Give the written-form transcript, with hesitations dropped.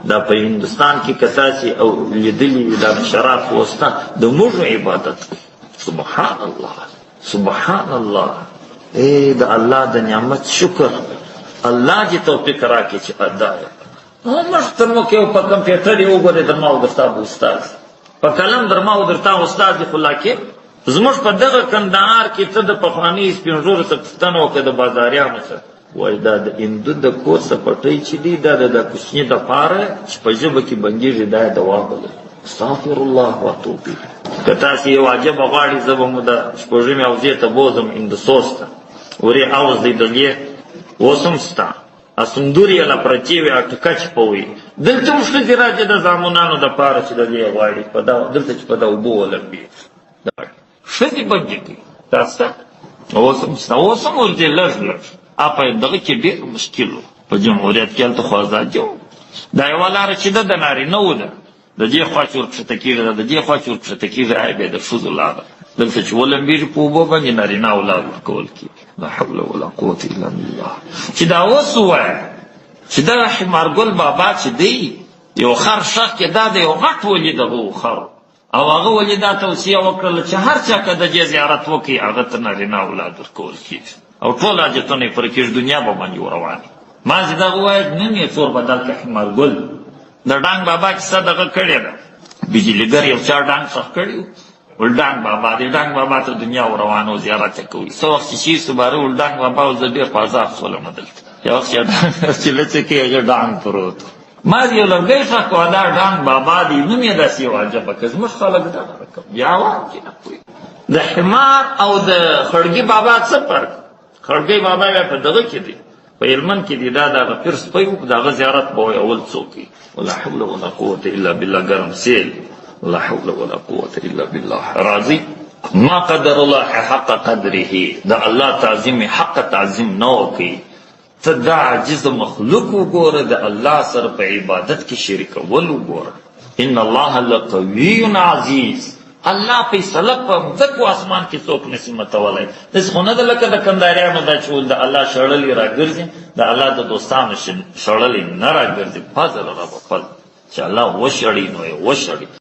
دا په هندوستان کې کتاسي او لیدلی دا شراب وستا د موږ عبادت. سبحان الله سبحان الله. اے د الله د نعمت شکر الله دې توفیق راکړي چې ادا محترمو کې په کمپیوټر یې وګورئ درما او درتا استاد په قلم درما او درتا استاد دی خلا کې زموږ په دغه کندهار کې ته د پخواني سپینږورو څخه پوښتنه وکړه د بازاریانو څخه وایي دا د هندو د کور څه پټۍ چې دی دا د کوچني دپاره چې په ژبه کې بندېږي دا یې دوا بلل. استغفر الله واتوب الیه. که تاسې یو عجبه غواړئ زه به مو د شپږمې حوزې ته بوځم هندوسوس ته ورې حوض دی دلې اوس هم شته اسندوري اله پرتې وي اټکچ په وي دلته هم ښځې راځي د زامنانو دپاره چې دلې غواړي په دا دلته چې په دا اوبه ولمبي ښځې بندې کوي دا شته اوس هم شته اوس هم ورځي لږ لږ په دغه کې ډېر مشکل و په جمهوریت کې هلته خو ازادي و دا یوه لاره چې ده د نارینهو ده د دې خوا چې ورکښته کېږي د دې خوا چې ورکښته کېږي بیا د ښځو لاره دلته چې ولمبېږي په اوبو باندې نارینه اولاد ورکول کېږي. لا حول ولا قوة الا بالله. چې دا اوس ووایه چې دغه حمارګل بابا چې دی یو خر شخ کې دا د یو غټ ولي دغه خر او هغه ولي دا توصیه وکړله چې هر چا که د دې زیارت وکړي هغه ته نارینه اولاد ورکول کېږي او ټول حاجتونه یې پوره کېږي دنیا به باندې وروانې. ما چې دغه ووایه نن یې څور بدل کړه حمارګل د ډانګ بابا کیسه دغه کړې ده بجلیګر یو چا ډانګ ښخ کړي ولډانګ بابا دی ډانګ بابا ته دنیا روانو زیارت کوي څو وخت چې سباره ولډانګ بابا او زه ډېر په عذاب شولم دلته یو وخت چې لڅې کې هغه ډانګ پروت ما یو لرګی ښخ کړ دا ډانګ بابا دی نوم یې داسې یو عجبه که زموږ خلک دغه رقم بیا وایي چې نه پوهېږي د حمار او د خړګي بابا څه فرق خړګي بابا بیا په دغه کې دی په هلمند کې دی دا دغه پیر سپی و د هغه زیارت به وایي اول څوک ولا حول ولا قوة الا بالله ګرم سیل لا حول ولا قوة الا بالله. راضي ما قدر الله حق قدره دا الله تعظیم حق تعظیم نه وکړي ته دا عاجز مخلوق وګوره د الله سره په عبادت کې شریکول وګوره. ان الله لقوي عزیز. الله فیصله په ځمکو اسمان کې څوک نشي متولی داسې خو نه ده لکه د کندهاریانو دا چې د الله شړلي راګرځي د الله د دوستانو شړلي نه راګرځي فضل رب فضل چې الله وشړي نو یې وشړي